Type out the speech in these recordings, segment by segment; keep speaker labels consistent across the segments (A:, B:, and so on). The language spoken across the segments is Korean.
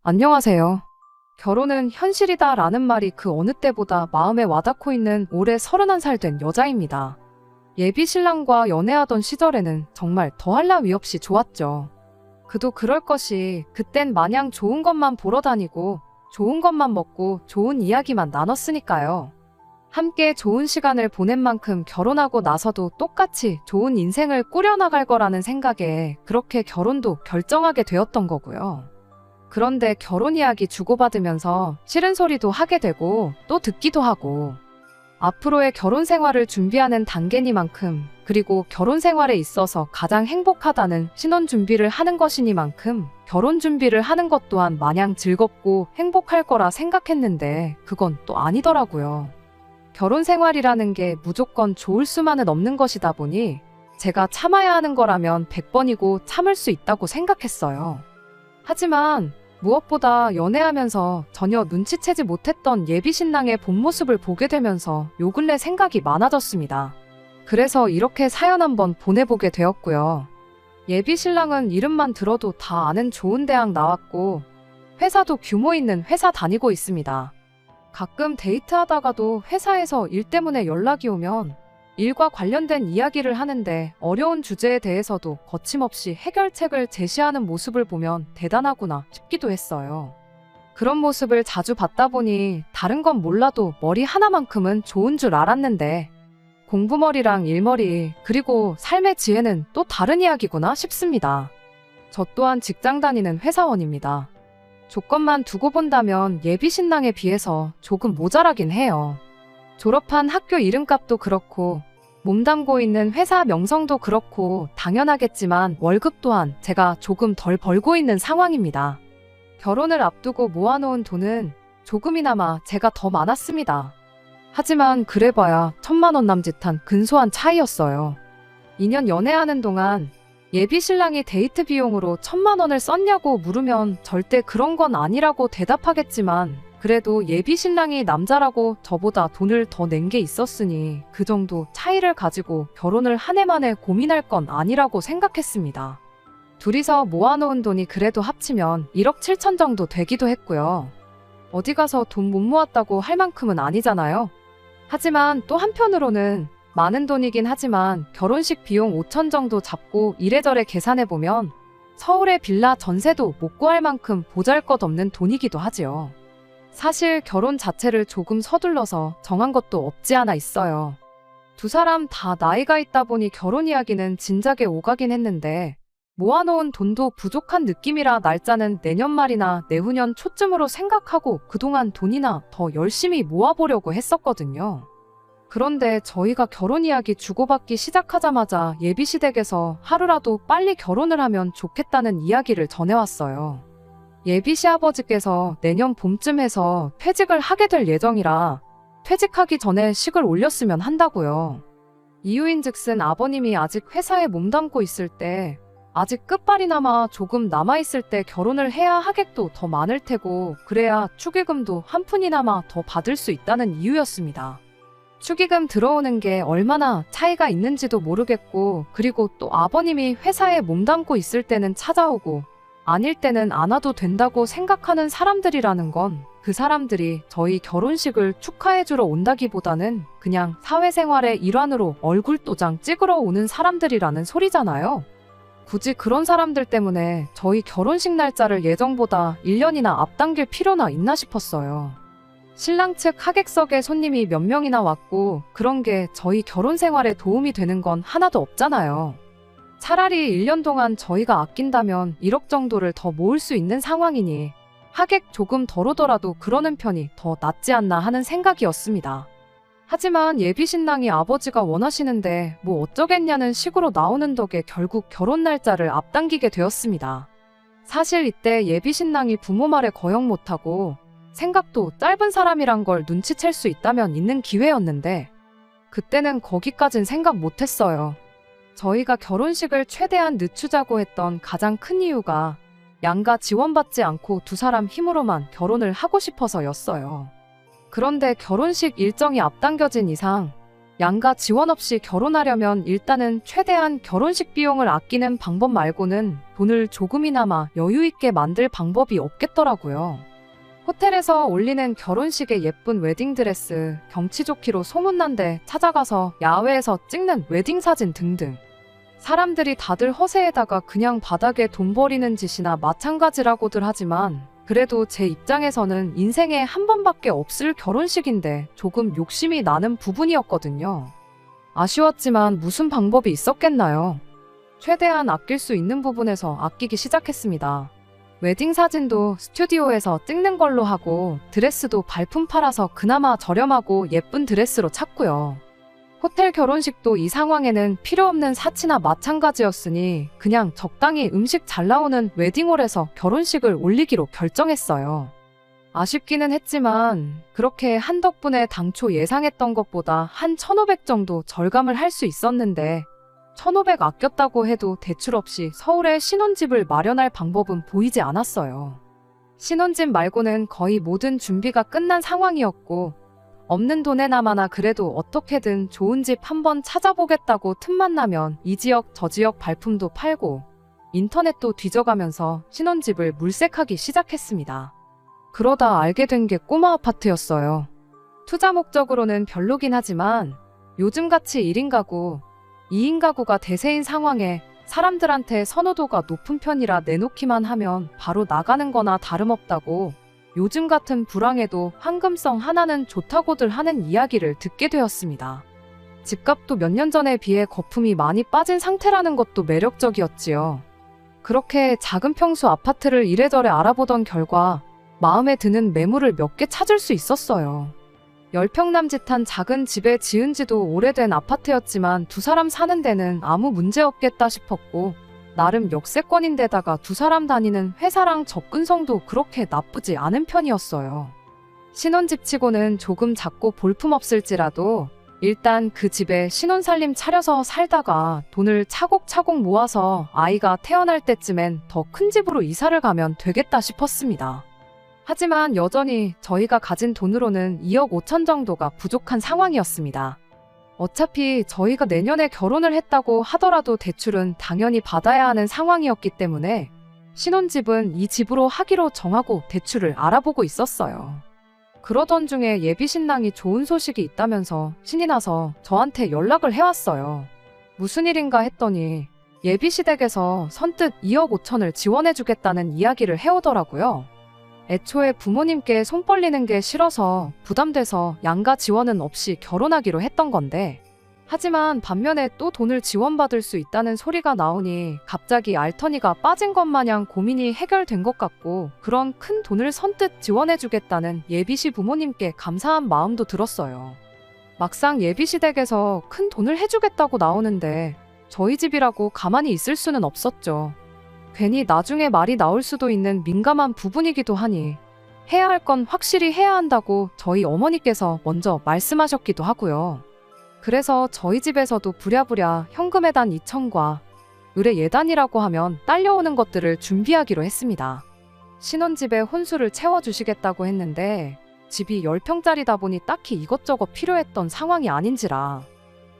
A: 안녕하세요. 결혼은 현실이다 라는 말이 그 어느 때보다 마음에 와닿고 있는 올해 31살 된 여자입니다. 예비 신랑과 연애하던 시절에는 정말 더할 나위 없이 좋았죠. 그도 그럴 것이 그땐 마냥 좋은 것만 보러 다니고 좋은 것만 먹고 좋은 이야기만 나눴으니까요. 함께 좋은 시간을 보낸 만큼 결혼하고 나서도 똑같이 좋은 인생을 꾸려나갈 거라는 생각에 그렇게 결혼도 결정하게 되었던 거고요. 그런데 결혼 이야기 주고받으면서 싫은 소리도 하게 되고 또 듣기도 하고 앞으로의 결혼 생활을 준비하는 단계니만큼 그리고 결혼 생활에 있어서 가장 행복하다는 신혼 준비를 하는 것이니만큼 결혼 준비를 하는 것 또한 마냥 즐겁고 행복할 거라 생각했는데 그건 또 아니더라고요. 결혼 생활이라는 게 무조건 좋을 수만은 없는 것이다 보니 제가 참아야 하는 거라면 100번이고 참을 수 있다고 생각했어요. 하지만 무엇보다 연애하면서 전혀 눈치채지 못했던 예비 신랑의 본 모습을 보게 되면서 요 근래 생각이 많아졌습니다. 그래서 이렇게 사연 한번 보내보게 되었고요. 예비 신랑은 이름만 들어도 다 아는 좋은 대학 나왔고 회사도 규모 있는 회사 다니고 있습니다. 가끔 데이트하다가도 회사에서 일 때문에 연락이 오면 일과 관련된 이야기를 하는데 어려운 주제에 대해서도 거침없이 해결책을 제시하는 모습을 보면 대단하구나 싶기도 했어요. 그런 모습을 자주 봤다 보니 다른 건 몰라도 머리 하나만큼은 좋은 줄 알았는데 공부머리랑 일머리 그리고 삶의 지혜는 또 다른 이야기구나 싶습니다. 저 또한 직장 다니는 회사원입니다. 조건만 두고 본다면 예비 신랑에 비해서 조금 모자라긴 해요. 졸업한 학교 이름값도 그렇고 몸담고 있는 회사 명성도 그렇고 당연하겠지만 월급 또한 제가 조금 덜 벌고 있는 상황입니다. 결혼을 앞두고 모아놓은 돈은 조금이나마 제가 더 많았습니다. 하지만 그래봐야 1,000만 원 남짓한 근소한 차이였어요. 2년 연애하는 동안 예비 신랑이 데이트 비용으로 1,000만 원을 썼냐고 물으면 절대 그런 건 아니라고 대답하겠지만 그래도 예비 신랑이 남자라고 저보다 돈을 더 낸 게 있었으니 그 정도 차이를 가지고 결혼을 한 해 만에 고민할 건 아니라고 생각했습니다. 둘이서 모아놓은 돈이 그래도 합치면 1억 7천 정도 되기도 했고요. 어디 가서 돈 못 모았다고 할 만큼은 아니잖아요. 하지만 또 한편으로는 많은 돈이긴 하지만 결혼식 비용 5천 정도 잡고 이래저래 계산해보면 서울의 빌라 전세도 못 구할 만큼 보잘것없는 돈이기도 하지요. 사실 결혼 자체를 조금 서둘러서 정한 것도 없지 않아 있어요. 두 사람 다 나이가 있다 보니 결혼 이야기는 진작에 오가긴 했는데 모아놓은 돈도 부족한 느낌이라 날짜는 내년 말이나 내후년 초쯤으로 생각하고 그동안 돈이나 더 열심히 모아보려고 했었거든요. 그런데 저희가 결혼 이야기 주고받기 시작하자마자 예비시댁에서 하루라도 빨리 결혼을 하면 좋겠다는 이야기를 전해왔어요. 예비 시아버지께서 내년 봄쯤 해서 퇴직을 하게 될 예정이라 퇴직하기 전에 식을 올렸으면 한다고요. 이유인즉슨 아버님이 아직 회사에 몸담고 있을 때 아직 끝발이나마 조금 남아있을 때 결혼을 해야 하객도 더 많을 테고 그래야 축의금도 한 푼이나마 더 받을 수 있다는 이유였습니다. 축의금 들어오는 게 얼마나 차이가 있는지도 모르겠고 그리고 또 아버님이 회사에 몸담고 있을 때는 찾아오고 아닐 때는 안 와도 된다고 생각하는 사람들이라는 건 그 사람들이 저희 결혼식을 축하해주러 온다기보다는 그냥 사회생활의 일환으로 얼굴 도장 찍으러 오는 사람들이라는 소리잖아요. 굳이 그런 사람들 때문에 저희 결혼식 날짜를 예정보다 1년이나 앞당길 필요나 있나 싶었어요. 신랑 측 하객석에 손님이 몇 명이나 왔고 그런 게 저희 결혼 생활에 도움이 되는 건 하나도 없잖아요. 차라리 1년 동안 저희가 아낀다면 1억 정도를 더 모을 수 있는 상황이니 하객 조금 덜 오더라도 그러는 편이 더 낫지 않나 하는 생각이었습니다. 하지만 예비 신랑이 아버지가 원하시는데 뭐 어쩌겠냐는 식으로 나오는 덕에 결국 결혼 날짜를 앞당기게 되었습니다. 사실 이때 예비 신랑이 부모 말에 거역 못하고 생각도 짧은 사람이란 걸 눈치챌 수 있다면 있는 기회였는데 그때는 거기까진 생각 못했어요. 저희가 결혼식을 최대한 늦추자고 했던 가장 큰 이유가 양가 지원받지 않고 두 사람 힘으로만 결혼을 하고 싶어서였어요. 그런데 결혼식 일정이 앞당겨진 이상 양가 지원 없이 결혼하려면 일단은 최대한 결혼식 비용을 아끼는 방법 말고는 돈을 조금이나마 여유 있게 만들 방법이 없겠더라고요. 호텔에서 올리는 결혼식의 예쁜 웨딩드레스, 경치 좋기로 소문난 데 찾아가서 야외에서 찍는 웨딩사진 등등. 사람들이 다들 허세에다가 그냥 바닥에 돈 버리는 짓이나 마찬가지라고들 하지만 그래도 제 입장에서는 인생에 한 번밖에 없을 결혼식인데 조금 욕심이 나는 부분이었거든요. 아쉬웠지만 무슨 방법이 있었겠나요? 최대한 아낄 수 있는 부분에서 아끼기 시작했습니다. 웨딩 사진도 스튜디오에서 찍는 걸로 하고 드레스도 발품 팔아서 그나마 저렴하고 예쁜 드레스로 찾고요. 호텔 결혼식도 이 상황에는 필요 없는 사치나 마찬가지였으니 그냥 적당히 음식 잘 나오는 웨딩홀에서 결혼식을 올리기로 결정했어요. 아쉽기는 했지만 그렇게 한 덕분에 당초 예상했던 것보다 한 1,500 정도 절감을 할 수 있었는데 1,500 아꼈다고 해도 대출 없이 서울에 신혼집을 마련할 방법은 보이지 않았어요. 신혼집 말고는 거의 모든 준비가 끝난 상황이었고 없는 돈에나마나 그래도 어떻게든 좋은 집 한번 찾아보겠다고 틈만 나면 이 지역 저 지역 발품도 팔고 인터넷도 뒤져가면서 신혼집을 물색하기 시작했습니다. 그러다 알게 된 게 꼬마 아파트였어요. 투자 목적으로는 별로긴 하지만 요즘같이 1인 가구, 2인 가구가 대세인 상황에 사람들한테 선호도가 높은 편이라 내놓기만 하면 바로 나가는 거나 다름없다고 요즘 같은 불황에도 황금성 하나는 좋다고들 하는 이야기를 듣게 되었습니다. 집값도 몇 년 전에 비해 거품이 많이 빠진 상태라는 것도 매력적이었지요. 그렇게 작은 평수 아파트를 이래저래 알아보던 결과 마음에 드는 매물을 몇 개 찾을 수 있었어요. 10평 남짓한 작은 집에 지은 지도 오래된 아파트였지만 두 사람 사는 데는 아무 문제 없겠다 싶었고 나름 역세권인데다가 두 사람 다니는 회사랑 접근성도 그렇게 나쁘지 않은 편이었어요. 신혼집치고는 조금 작고 볼품없을지라도 일단 그 집에 신혼살림 차려서 살다가 돈을 차곡차곡 모아서 아이가 태어날 때쯤엔 더 큰 집으로 이사를 가면 되겠다 싶었습니다. 하지만 여전히 저희가 가진 돈으로는 2억 5천 정도가 부족한 상황이었습니다. 어차피 저희가 내년에 결혼을 했다고 하더라도 대출은 당연히 받아야 하는 상황이었기 때문에 신혼집은 이 집으로 하기로 정하고 대출을 알아보고 있었어요. 그러던 중에 예비 신랑이 좋은 소식이 있다면서 신이 나서 저한테 연락을 해왔어요. 무슨 일인가 했더니 예비 시댁에서 선뜻 2억 5천을 지원해주겠다는 이야기를 해오더라고요. 애초에 부모님께 손 벌리는 게 싫어서 부담돼서 양가 지원은 없이 결혼하기로 했던 건데 하지만 반면에 또 돈을 지원받을 수 있다는 소리가 나오니 갑자기 알터니가 빠진 것 마냥 고민이 해결된 것 같고 그런 큰 돈을 선뜻 지원해주겠다는 예비시 부모님께 감사한 마음도 들었어요. 막상 예비시댁에서 큰 돈을 해주겠다고 나오는데 저희 집이라고 가만히 있을 수는 없었죠. 괜히 나중에 말이 나올 수도 있는 민감한 부분이기도 하니 해야 할 건 확실히 해야 한다고 저희 어머니께서 먼저 말씀하셨기도 하고요. 그래서 저희 집에서도 부랴부랴 현금예단 2천과 의뢰예단이라고 하면 딸려오는 것들을 준비하기로 했습니다. 신혼집에 혼수를 채워주시겠다고 했는데 집이 10평짜리다 보니 딱히 이것저것 필요했던 상황이 아닌지라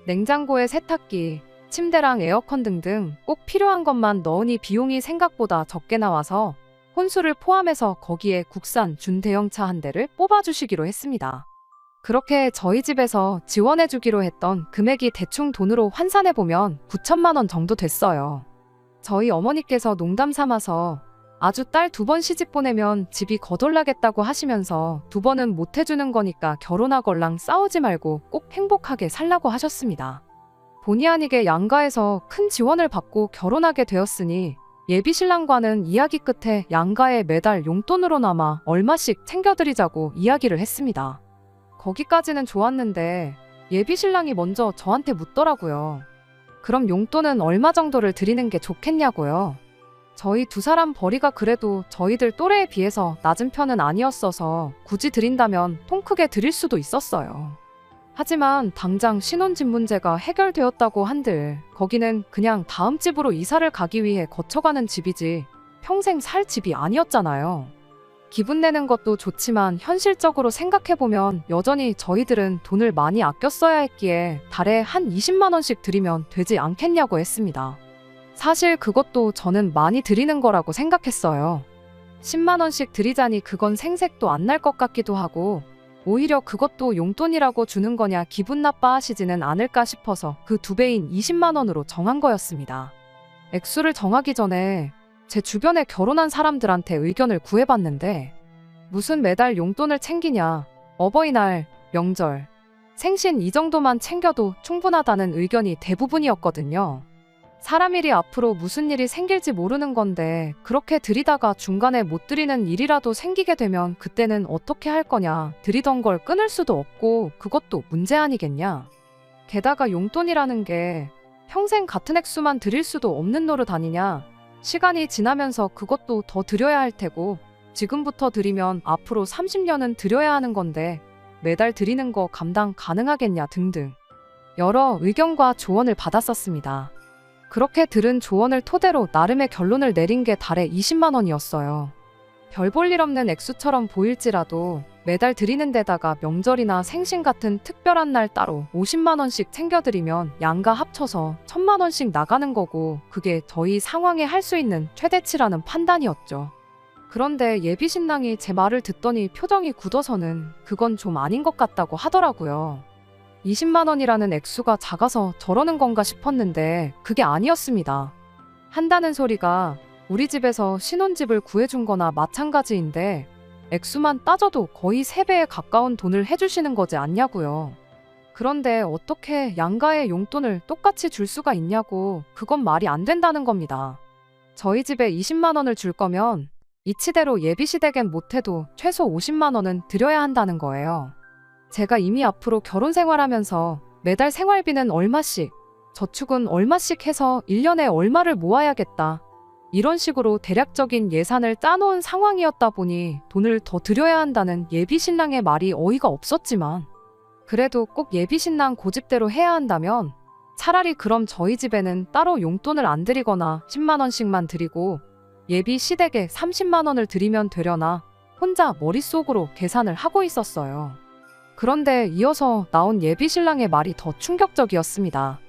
A: 냉장고에 세탁기, 침대랑 에어컨 등등 꼭 필요한 것만 넣으니 비용이 생각보다 적게 나와서 혼수를 포함해서 거기에 국산 준대형차 한 대를 뽑아주시기로 했습니다. 그렇게 저희 집에서 지원해주기로 했던 금액이 대충 돈으로 환산해보면 9천만 원 정도 됐어요. 저희 어머니께서 농담 삼아서 아주 딸 2번 시집 보내면 집이 거덜나겠다고 하시면서 2번은 못 해주는 거니까 결혼하걸랑 싸우지 말고 꼭 행복하게 살라고 하셨습니다. 본의 아니게 양가에서 큰 지원을 받고 결혼하게 되었으니 예비신랑과는 이야기 끝에 양가에 매달 용돈으로나마 얼마씩 챙겨드리자고 이야기를 했습니다. 거기까지는 좋았는데 예비신랑이 먼저 저한테 묻더라고요. 그럼 용돈은 얼마 정도를 드리는 게 좋겠냐고요. 저희 두 사람 벌이가 그래도 저희들 또래에 비해서 낮은 편은 아니었어서 굳이 드린다면 통 크게 드릴 수도 있었어요. 하지만 당장 신혼집 문제가 해결되었다고 한들 거기는 그냥 다음 집으로 이사를 가기 위해 거쳐가는 집이지 평생 살 집이 아니었잖아요. 기분 내는 것도 좋지만 현실적으로 생각해보면 여전히 저희들은 돈을 많이 아껴 써야 했기에 달에 한 20만 원씩 드리면 되지 않겠냐고 했습니다. 사실 그것도 저는 많이 드리는 거라고 생각했어요. 10만 원씩 드리자니 그건 생색도 안 날 것 같기도 하고 오히려 그것도 용돈이라고 주는 거냐 기분 나빠하시지는 않을까 싶어서 그 2배인 20만 원으로 정한 거였습니다. 액수를 정하기 전에 제 주변에 결혼한 사람들한테 의견을 구해봤는데 무슨 매달 용돈을 챙기냐, 어버이날, 명절, 생신 이 정도만 챙겨도 충분하다는 의견이 대부분이었거든요. 사람 일이 앞으로 무슨 일이 생길지 모르는 건데 그렇게 드리다가 중간에 못 드리는 일이라도 생기게 되면 그때는 어떻게 할 거냐, 드리던 걸 끊을 수도 없고 그것도 문제 아니겠냐. 게다가 용돈이라는 게 평생 같은 액수만 드릴 수도 없는 노릇 아니냐. 시간이 지나면서 그것도 더 드려야 할 테고 지금부터 드리면 앞으로 30년은 드려야 하는 건데 매달 드리는 거 감당 가능하겠냐 등등 여러 의견과 조언을 받았었습니다. 그렇게 들은 조언을 토대로 나름의 결론을 내린 게 달에 20만 원이었어요. 별 볼 일 없는 액수처럼 보일지라도 매달 드리는 데다가 명절이나 생신 같은 특별한 날 따로 50만 원씩 챙겨드리면 양가 합쳐서 1000만 원씩 나가는 거고 그게 저희 상황에 할 수 있는 최대치라는 판단이었죠. 그런데 예비 신랑이 제 말을 듣더니 표정이 굳어서는 그건 좀 아닌 것 같다고 하더라고요. 20만 원이라는 액수가 작아서 저러는 건가 싶었는데 그게 아니었습니다. 한다는 소리가 우리 집에서 신혼집을 구해준 거나 마찬가지인데 액수만 따져도 거의 3배에 가까운 돈을 해주시는 거지 않냐고요. 그런데 어떻게 양가의 용돈을 똑같이 줄 수가 있냐고 그건 말이 안 된다는 겁니다. 저희 집에 20만 원을 줄 거면 이치대로 예비시댁엔 못해도 최소 50만 원은 드려야 한다는 거예요. 제가 이미 앞으로 결혼 생활하면서 매달 생활비는 얼마씩, 저축은 얼마씩 해서 1년에 얼마를 모아야겠다. 이런 식으로 대략적인 예산을 짜놓은 상황이었다 보니 돈을 더 드려야 한다는 예비신랑의 말이 어이가 없었지만 그래도 꼭 예비신랑 고집대로 해야 한다면 차라리 그럼 저희 집에는 따로 용돈을 안 드리거나 10만 원씩만 드리고 예비시댁에 30만 원을 드리면 되려나 혼자 머릿속으로 계산을 하고 있었어요. 그런데 이어서 나온 예비신랑의 말이 더 충격적이었습니다.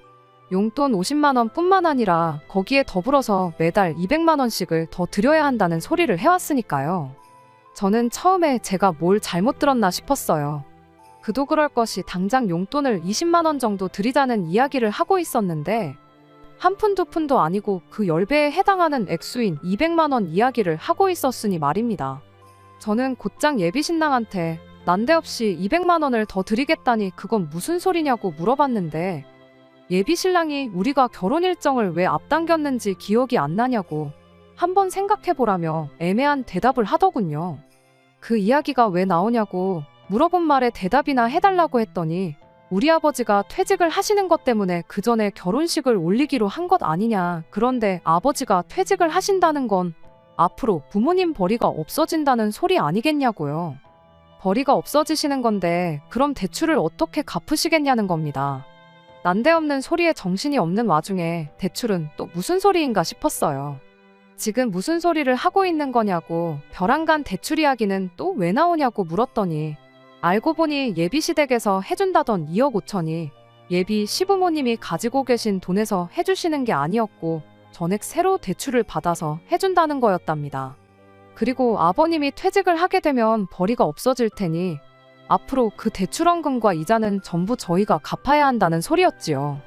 A: 용돈 50만 원 뿐만 아니라 거기에 더불어서 매달 200만 원씩을 더 드려야 한다는 소리를 해왔으니까요. 저는 처음에 제가 뭘 잘못 들었나 싶었어요. 그도 그럴 것이 당장 용돈을 20만 원 정도 드리자는 이야기를 하고 있었는데 한 푼 두 푼도 아니고 그 10배에 해당하는 액수인 200만 원 이야기를 하고 있었으니 말입니다. 저는 곧장 예비신랑한테 난데없이 200만 원을 더 드리겠다니 그건 무슨 소리냐고 물어봤는데 예비신랑이 우리가 결혼 일정을 왜 앞당겼는지 기억이 안 나냐고 한번 생각해보라며 애매한 대답을 하더군요. 그 이야기가 왜 나오냐고 물어본 말에 대답이나 해달라고 했더니 우리 아버지가 퇴직을 하시는 것 때문에 그 전에 결혼식을 올리기로 한 것 아니냐. 그런데 아버지가 퇴직을 하신다는 건 앞으로 부모님 벌이가 없어진다는 소리 아니겠냐고요. 벌이가 없어지시는 건데 그럼 대출을 어떻게 갚으시겠냐는 겁니다. 난데없는 소리에 정신이 없는 와중에 대출은 또 무슨 소리인가 싶었어요. 지금 무슨 소리를 하고 있는 거냐고 벼랑간 대출 이야기는 또 왜 나오냐고 물었더니 알고 보니 예비시댁에서 해준다던 2억 5천이 예비 시부모님이 가지고 계신 돈에서 해주시는 게 아니었고 전액 새로 대출을 받아서 해준다는 거였답니다. 그리고 아버님이 퇴직을 하게 되면 벌이가 없어질 테니 앞으로 그 대출원금과 이자는 전부 저희가 갚아야 한다는 소리였지요.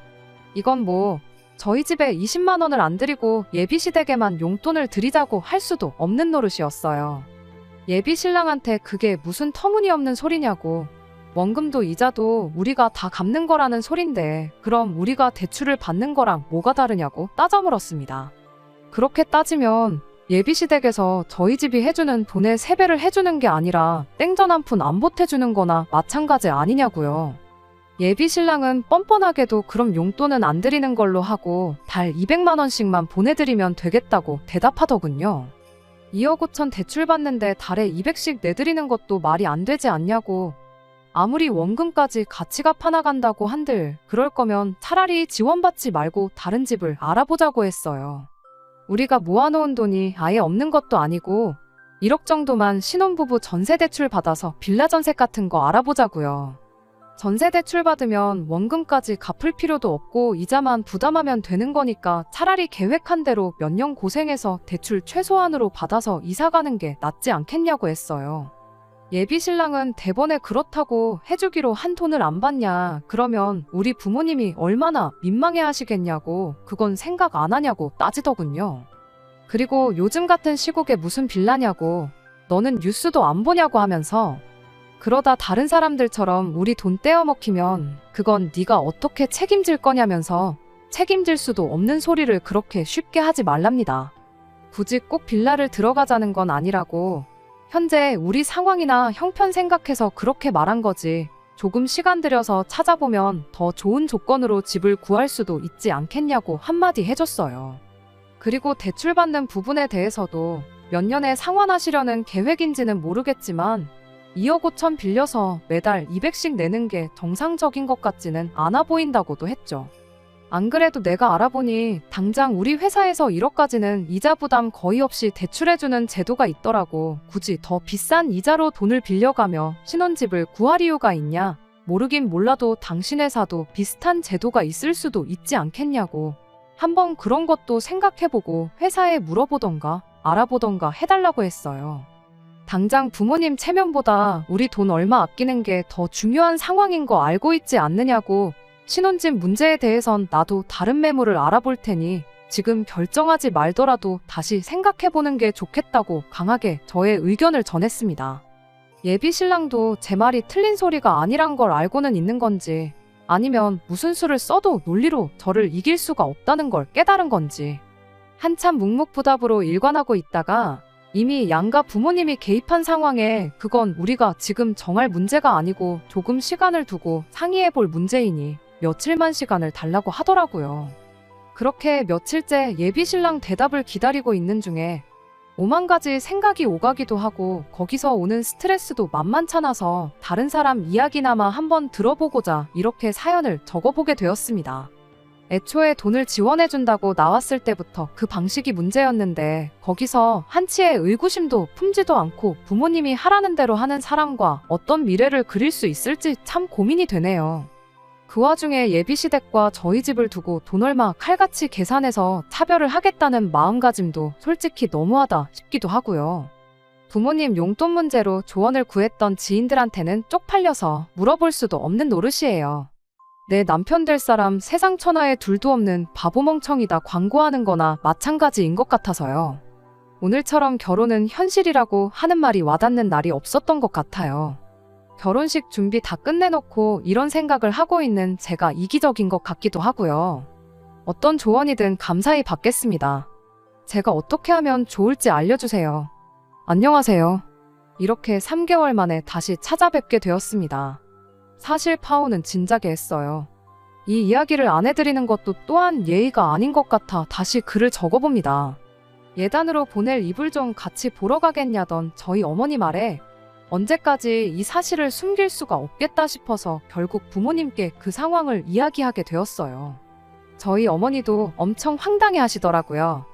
A: 이건 뭐 저희 집에 20만 원을 안 드리고 예비시댁에만 용돈을 드리자고 할 수도 없는 노릇이었어요. 예비신랑한테 그게 무슨 터무니없는 소리냐고 원금도 이자도 우리가 다 갚는 거라는 소린데 그럼 우리가 대출을 받는 거랑 뭐가 다르냐고 따져 물었습니다. 그렇게 따지면 예비시댁에서 저희 집이 해주는 돈의 3배를 해주는 게 아니라 땡전 한 푼 안 보태주는 거나 마찬가지 아니냐고요. 예비신랑은 뻔뻔하게도 그럼 용돈은 안 드리는 걸로 하고 달 200만 원씩만 보내드리면 되겠다고 대답하더군요. 2억 5천 대출 받는데 달에 200씩 내드리는 것도 말이 안 되지 않냐고. 아무리 원금까지 같이 갚아나간다고 한들 그럴 거면 차라리 지원받지 말고 다른 집을 알아보자고 했어요. 우리가 모아놓은 돈이 아예 없는 것도 아니고 1억 정도만 신혼부부 전세 대출 받아서 빌라 전세 같은 거 알아보자고요. 전세 대출 받으면 원금까지 갚을 필요도 없고 이자만 부담하면 되는 거니까 차라리 계획한 대로 몇 년 고생해서 대출 최소한으로 받아서 이사 가는 게 낫지 않겠냐고 했어요. 예비 신랑은 대번에 그렇다고 해주기로 한 돈을 안 받냐, 그러면 우리 부모님이 얼마나 민망해 하시겠냐고, 그건 생각 안 하냐고 따지더군요. 그리고 요즘 같은 시국에 무슨 빌라냐고, 너는 뉴스도 안 보냐고 하면서, 그러다 다른 사람들처럼 우리 돈 떼어먹히면 그건 네가 어떻게 책임질 거냐면서 책임질 수도 없는 소리를 그렇게 쉽게 하지 말랍니다. 굳이 꼭 빌라를 들어가자는 건 아니라고, 현재 우리 상황이나 형편 생각해서 그렇게 말한 거지, 조금 시간 들여서 찾아보면 더 좋은 조건으로 집을 구할 수도 있지 않겠냐고 한마디 해줬어요. 그리고 대출받는 부분에 대해서도 몇 년에 상환하시려는 계획인지는 모르겠지만 2억 5천 빌려서 매달 200씩 내는 게 정상적인 것 같지는 않아 보인다고도 했죠. 안 그래도 내가 알아보니 당장 우리 회사에서 1억까지는 이자 부담 거의 없이 대출해주는 제도가 있더라고. 굳이 더 비싼 이자로 돈을 빌려가며 신혼집을 구할 이유가 있냐? 모르긴 몰라도 당신 회사도 비슷한 제도가 있을 수도 있지 않겠냐고. 한번 그런 것도 생각해보고 회사에 물어보던가 알아보던가 해달라고 했어요. 당장 부모님 체면보다 우리 돈 얼마 아끼는 게 더 중요한 상황인 거 알고 있지 않느냐고. 신혼집 문제에 대해선 나도 다른 매물을 알아볼 테니 지금 결정하지 말더라도 다시 생각해보는 게 좋겠다고 강하게 저의 의견을 전했습니다. 예비 신랑도 제 말이 틀린 소리가 아니란 걸 알고는 있는 건지, 아니면 무슨 수를 써도 논리로 저를 이길 수가 없다는 걸 깨달은 건지, 한참 묵묵부답으로 일관하고 있다가 이미 양가 부모님이 개입한 상황에 그건 우리가 지금 정할 문제가 아니고 조금 시간을 두고 상의해볼 문제이니 며칠만 시간을 달라고 하더라고요. 그렇게 며칠째 예비 신랑 대답을 기다리고 있는 중에 오만 가지 생각이 오가기도 하고 거기서 오는 스트레스도 만만찮아서 다른 사람 이야기나마 한번 들어보고자 이렇게 사연을 적어보게 되었습니다. 애초에 돈을 지원해준다고 나왔을 때부터 그 방식이 문제였는데 거기서 한치의 의구심도 품지도 않고 부모님이 하라는 대로 하는 사람과 어떤 미래를 그릴 수 있을지 참 고민이 되네요. 그 와중에 예비시댁과 저희 집을 두고 돈 얼마 칼같이 계산해서 차별을 하겠다는 마음가짐도 솔직히 너무하다 싶기도 하고요. 부모님 용돈 문제로 조언을 구했던 지인들한테는 쪽팔려서 물어볼 수도 없는 노릇이에요. 내 남편 될 사람 세상 천하에 둘도 없는 바보멍청이다 광고하는 거나 마찬가지인 것 같아서요. 오늘처럼 결혼은 현실이라고 하는 말이 와닿는 날이 없었던 것 같아요. 결혼식 준비 다 끝내놓고 이런 생각을 하고 있는 제가 이기적인 것 같기도 하고요. 어떤 조언이든 감사히 받겠습니다. 제가 어떻게 하면 좋을지 알려주세요. 안녕하세요. 이렇게 3개월 만에 다시 찾아뵙게 되었습니다. 사실 파오는 진작에 했어요. 이 이야기를 안 해드리는 것도 또한 예의가 아닌 것 같아 다시 글을 적어봅니다. 예단으로 보낼 이불 좀 같이 보러 가겠냐던 저희 어머니 말에 언제까지 이 사실을 숨길 수가 없겠다 싶어서 결국 부모님께 그 상황을 이야기하게 되었어요. 저희 어머니도 엄청 황당해 하시더라고요.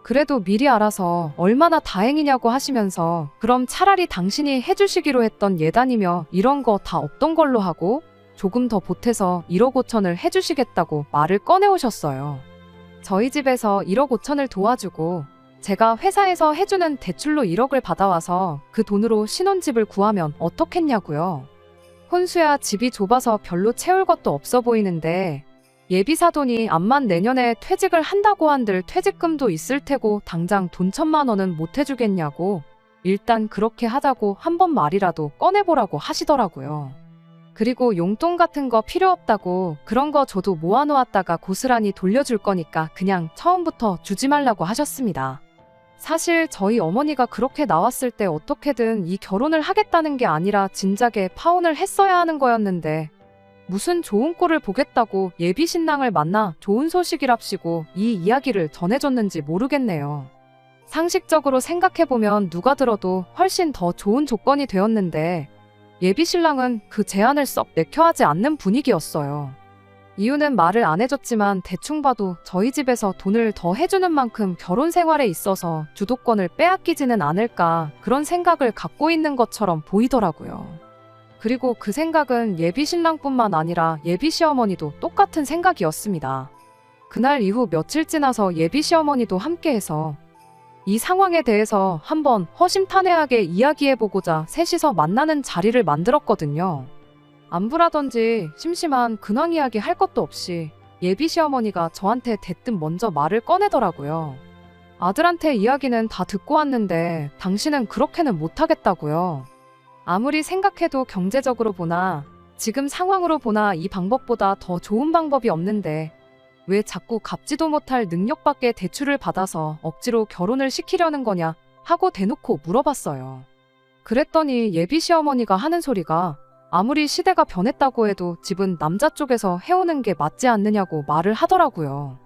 A: 그래도 미리 알아서 얼마나 다행이냐고 하시면서 그럼 차라리 당신이 해주시기로 했던 예단이며 이런 거 다 없던 걸로 하고 조금 더 보태서 1억 5천을 해주시겠다고 말을 꺼내오셨어요. 저희 집에서 1억 5천을 도와주고 제가 회사에서 해주는 대출로 1억을 받아와서 그 돈으로 신혼집을 구하면 어떻겠냐고요. 혼수야 집이 좁아서 별로 채울 것도 없어 보이는데 예비사돈이 암만 내년에 퇴직을 한다고 한들 퇴직금도 있을 테고 당장 돈 1,000만 원은 못 해주겠냐고 일단 그렇게 하자고 한번 말이라도 꺼내보라고 하시더라고요. 그리고 용돈 같은 거 필요 없다고 그런 거 저도 모아놓았다가 고스란히 돌려줄 거니까 그냥 처음부터 주지 말라고 하셨습니다. 사실 저희 어머니가 그렇게 나왔을 때 어떻게든 이 결혼을 하겠다는 게 아니라 진작에 파혼을 했어야 하는 거였는데 무슨 좋은 꼴을 보겠다고 예비 신랑을 만나 좋은 소식이랍시고 이 이야기를 전해줬는지 모르겠네요. 상식적으로 생각해보면 누가 들어도 훨씬 더 좋은 조건이 되었는데 예비 신랑은 그 제안을 썩 내켜하지 않는 분위기였어요. 이유는 말을 안 해줬지만 대충 봐도 저희 집에서 돈을 더 해주는 만큼 결혼 생활에 있어서 주도권을 빼앗기지는 않을까 그런 생각을 갖고 있는 것처럼 보이더라고요. 그리고 그 생각은 예비 신랑뿐만 아니라 예비 시어머니도 똑같은 생각이었습니다. 그날 이후 며칠 지나서 예비 시어머니도 함께해서 이 상황에 대해서 한번 허심탄회하게 이야기해보고자 셋이서 만나는 자리를 만들었거든요. 안부라든지 심심한 근황 이야기 할 것도 없이 예비 시어머니가 저한테 대뜸 먼저 말을 꺼내더라고요. 아들한테 이야기는 다 듣고 왔는데 당신은 그렇게는 못하겠다고요. 아무리 생각해도 경제적으로 보나 지금 상황으로 보나 이 방법보다 더 좋은 방법이 없는데 왜 자꾸 갚지도 못할 능력밖에 대출을 받아서 억지로 결혼을 시키려는 거냐 하고 대놓고 물어봤어요. 그랬더니 예비 시어머니가 하는 소리가 아무리 시대가 변했다고 해도 집은 남자 쪽에서 해오는 게 맞지 않느냐고 말을 하더라고요.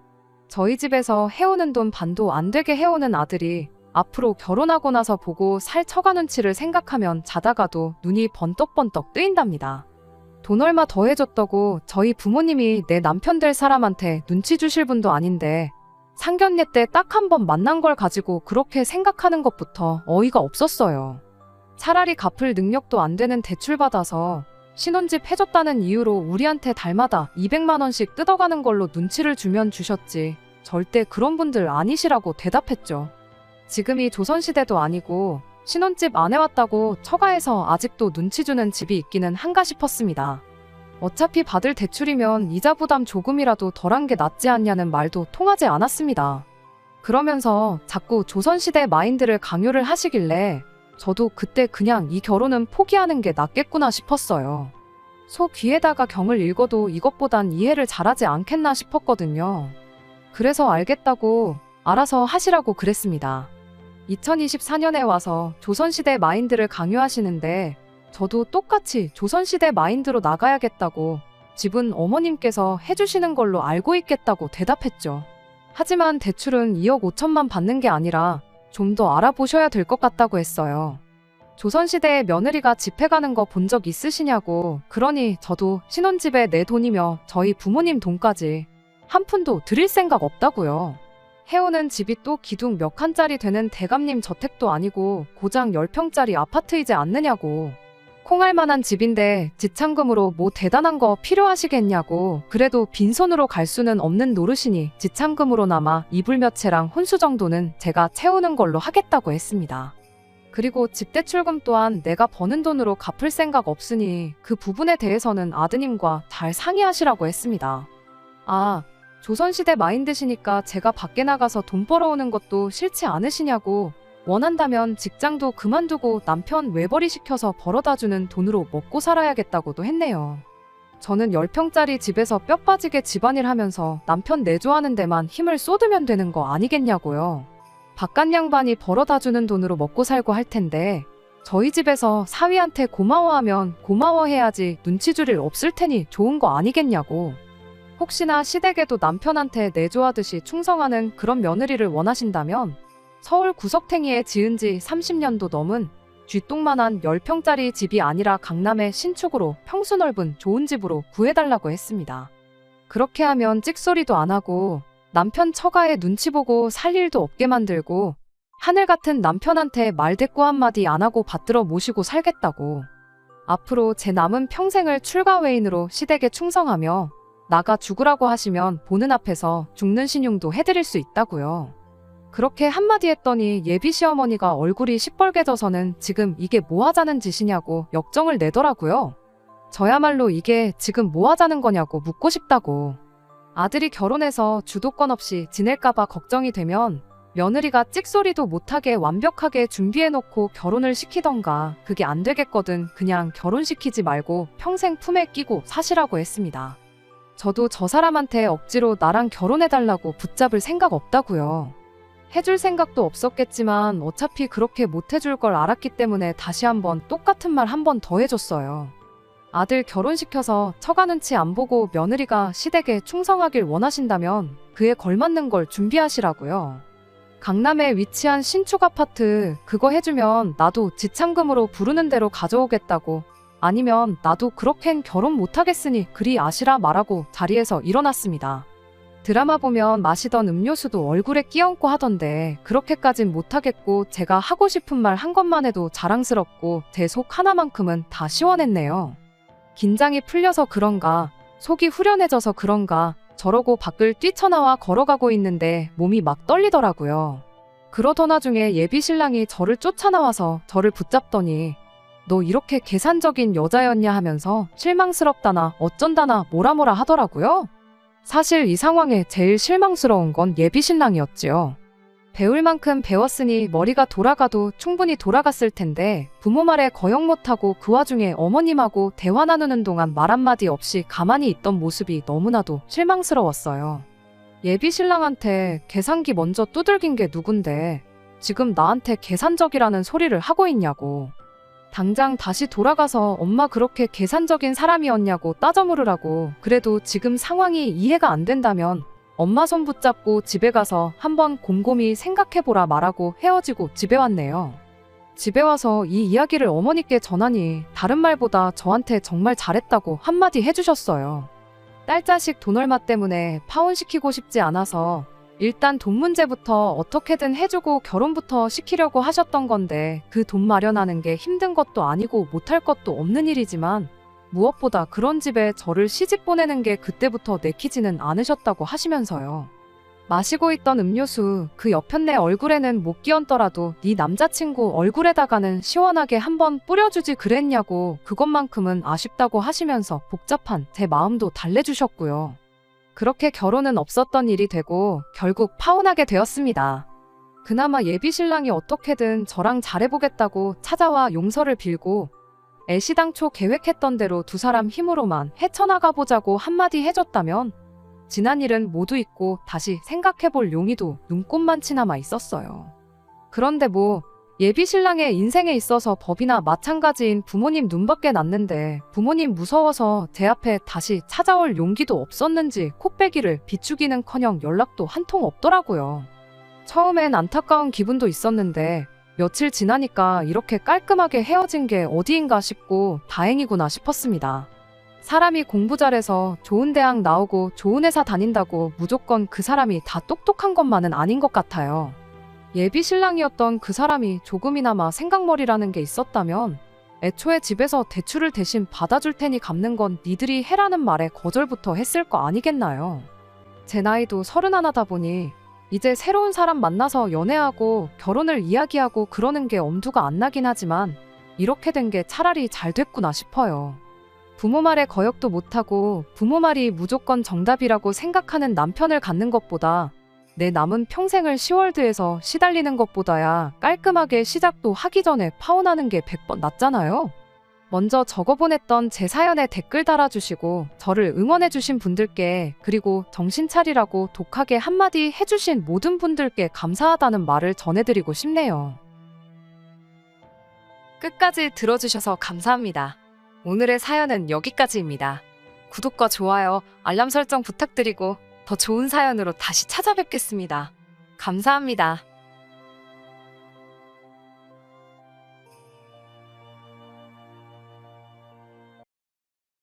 A: 저희 집에서 해오는 돈 반도 안 되게 해오는 아들이 앞으로 결혼하고 나서 보고 살 처가 눈치를 생각하면 자다가도 눈이 번떡번떡 뜨인답니다. 돈 얼마 더 해줬다고 저희 부모님이 내 남편 될 사람한테 눈치 주실 분도 아닌데 상견례 때 딱 한 번 만난 걸 가지고 그렇게 생각하는 것부터 어이가 없었어요. 차라리 갚을 능력도 안 되는 대출 받아서 신혼집 해줬다는 이유로 우리한테 달마다 200만 원씩 뜯어가는 걸로 눈치를 주면 주셨지 절대 그런 분들 아니시라고 대답했죠. 지금이 조선시대도 아니고 신혼집 안 해왔다고 처가에서 아직도 눈치 주는 집이 있기는 한가 싶었습니다. 어차피 받을 대출이면 이자 부담 조금이라도 덜한 게 낫지 않냐는 말도 통하지 않았습니다. 그러면서 자꾸 조선시대 마인드를 강요를 하시길래 저도 그때 그냥 이 결혼은 포기하는 게 낫겠구나 싶었어요. 소 귀에다가 경을 읽어도 이것보단 이해를 잘하지 않겠나 싶었거든요. 그래서 알겠다고 알아서 하시라고 그랬습니다. 2024년에 와서 조선시대 마인드를 강요하시는데 저도 똑같이 조선시대 마인드로 나가야겠다고 집은 어머님께서 해주시는 걸로 알고 있겠다고 대답했죠. 하지만 대출은 2억 5천만 받는 게 아니라 좀 더 알아보셔야 될 것 같다고 했어요. 조선시대에 며느리가 집해 가는 거 본 적 있으시냐고. 그러니 저도 신혼집에 내 돈이며 저희 부모님 돈까지 한 푼도 드릴 생각 없다고요. 해오는 집이 또 기둥 몇 칸짜리 되는 대감님 저택도 아니고 고장 10평짜리 아파트이지 않느냐고. 콩할 만한 집인데 지참금으로 뭐 대단한 거 필요하시겠냐고. 그래도 빈손으로 갈 수는 없는 노릇이니 지참금으로나마 이불 몇 채랑 혼수 정도는 제가 채우는 걸로 하겠다고 했습니다. 그리고 집대출금 또한 내가 버는 돈으로 갚을 생각 없으니 그 부분에 대해서는 아드님과 잘 상의하시라고 했습니다. 아, 조선시대 마인드시니까 제가 밖에 나가서 돈 벌어오는 것도 싫지 않으시냐고. 원한다면 직장도 그만두고 남편 외벌이 시켜서 벌어다주는 돈으로 먹고 살아야겠다고도 했네요. 저는 10평짜리 집에서 뼈 빠지게 집안일 하면서 남편 내조하는 데만 힘을 쏟으면 되는 거 아니겠냐고요. 바깥 양반이 벌어다주는 돈으로 먹고 살고 할 텐데 저희 집에서 사위한테 고마워하면 고마워해야지 눈치 줄 일 없을 테니 좋은 거 아니겠냐고. 혹시나 시댁에도 남편한테 내조하듯이 충성하는 그런 며느리를 원하신다면 서울 구석탱이에 지은 지 30년도 넘은 쥐똥만한 10평짜리 집이 아니라 강남의 신축으로 평수 넓은 좋은 집으로 구해달라고 했습니다. 그렇게 하면 찍소리도 안 하고 남편 처가에 눈치 보고 살 일도 없게 만들고 하늘 같은 남편한테 말대꾸 한마디 안 하고 받들어 모시고 살겠다고. 앞으로 제 남은 평생을 출가외인으로 시댁에 충성하며 나가 죽으라고 하시면 보는 앞에서 죽는 신용도 해드릴 수 있다고요. 그렇게 한마디 했더니 예비 시어머니가 얼굴이 시뻘개져서는 지금 이게 뭐 하자는 짓이냐고 역정을 내더라고요. 저야말로 이게 지금 뭐 하자는 거냐고 묻고 싶다고. 아들이 결혼해서 주도권 없이 지낼까봐 걱정이 되면 며느리가 찍소리도 못하게 완벽하게 준비해놓고 결혼을 시키던가. 그게 안 되겠거든 그냥 결혼시키지 말고 평생 품에 끼고 사시라고 했습니다. 저도 저 사람한테 억지로 나랑 결혼해달라고 붙잡을 생각 없다고요. 해줄 생각도 없었겠지만 어차피 그렇게 못 해줄 걸 알았기 때문에 다시 한번 똑같은 말 한 번 더 해줬어요. 아들 결혼시켜서 처가 눈치 안 보고 며느리가 시댁에 충성하길 원하신다면 그에 걸맞는 걸 준비하시라고요. 강남에 위치한 신축 아파트 그거 해주면 나도 지참금으로 부르는 대로 가져오겠다고 아니면 나도 그렇겐 결혼 못하겠으니 그리 아시라 말하고 자리에서 일어났습니다. 드라마 보면 마시던 음료수도 얼굴에 끼얹고 하던데 그렇게까진 못하겠고 제가 하고 싶은 말 한 것만 해도 자랑스럽고 제 속 하나만큼은 다 시원했네요. 긴장이 풀려서 그런가, 속이 후련해져서 그런가 저러고 밖을 뛰쳐나와 걸어가고 있는데 몸이 막 떨리더라고요. 그러던 와중에 예비 신랑이 저를 쫓아나와서 저를 붙잡더니 너 이렇게 계산적인 여자였냐 하면서 실망스럽다나 어쩐다나 뭐라 하더라고요. 사실 이 상황에 제일 실망스러운 건 예비 신랑이었지요. 배울 만큼 배웠으니 머리가 돌아가도 충분히 돌아갔을 텐데 부모 말에 거역 못하고 그 와중에 어머님하고 대화 나누는 동안 말 한마디 없이 가만히 있던 모습이 너무나도 실망스러웠어요. 예비 신랑한테 계산기 먼저 두들긴 게 누군데 지금 나한테 계산적이라는 소리를 하고 있냐고. 당장 다시 돌아가서 엄마 그렇게 계산적인 사람이었냐고 따져 물으라고. 그래도 지금 상황이 이해가 안 된다면 엄마 손 붙잡고 집에 가서 한번 곰곰이 생각해보라 말하고 헤어지고 집에 왔네요. 집에 와서 이 이야기를 어머니께 전하니 다른 말보다 저한테 정말 잘했다고 한마디 해주셨어요. 딸 자식 돈 얼마 때문에 파혼시키고 싶지 않아서 일단 돈 문제부터 어떻게든 해주고 결혼부터 시키려고 하셨던 건데 그 돈 마련하는 게 힘든 것도 아니고 못할 것도 없는 일이지만 무엇보다 그런 집에 저를 시집 보내는 게 그때부터 내키지는 않으셨다고 하시면서요. 마시고 있던 음료수 그 옆편네 얼굴에는 못 끼얹더라도 네 남자친구 얼굴에다가는 시원하게 한번 뿌려주지 그랬냐고 그것만큼은 아쉽다고 하시면서 복잡한 제 마음도 달래주셨고요. 그렇게 결혼은 없었던 일이 되고 결국 파혼하게 되었습니다. 그나마 예비 신랑이 어떻게든 저랑 잘해보겠다고 찾아와 용서를 빌고 애시당초 계획했던 대로 두 사람 힘으로만 헤쳐나가보자고 한마디 해줬다면 지난 일은 모두 잊고 다시 생각해볼 용의도 눈꼽만치 남아 있었어요. 그런데 뭐 예비 신랑의 인생에 있어서 법이나 마찬가지인 부모님 눈밖에 났는데 부모님 무서워서 제 앞에 다시 찾아올 용기도 없었는지 코빼기를 비추기는커녕 연락도 한 통 없더라고요. 처음엔 안타까운 기분도 있었는데 며칠 지나니까 이렇게 깔끔하게 헤어진 게 어디인가 싶고 다행이구나 싶었습니다. 사람이 공부 잘해서 좋은 대학 나오고 좋은 회사 다닌다고 무조건 그 사람이 다 똑똑한 것만은 아닌 것 같아요. 예비 신랑이었던 그 사람이 조금이나마 생각머리라는 게 있었다면 애초에 집에서 대출을 대신 받아줄 테니 갚는 건 니들이 해라는 말에 거절부터 했을 거 아니겠나요? 제 나이도 31이다 보니 이제 새로운 사람 만나서 연애하고 결혼을 이야기하고 그러는 게 엄두가 안 나긴 하지만 이렇게 된 게 차라리 잘 됐구나 싶어요. 부모 말에 거역도 못하고 부모 말이 무조건 정답이라고 생각하는 남편을 갖는 것보다 내 남은 평생을 시월드에서 시달리는 것보다야 깔끔하게 시작도 하기 전에 파혼하는 게 100번 낫잖아요. 먼저 적어보냈던 제 사연에 댓글 달아주시고 저를 응원해주신 분들께 그리고 정신 차리라고 독하게 한마디 해주신 모든 분들께 감사하다는 말을 전해드리고 싶네요. 끝까지 들어주셔서 감사합니다. 오늘의 사연은 여기까지입니다. 구독과 좋아요, 알람 설정 부탁드리고 더 좋은 사연으로 다시 찾아뵙겠습니다. 감사합니다.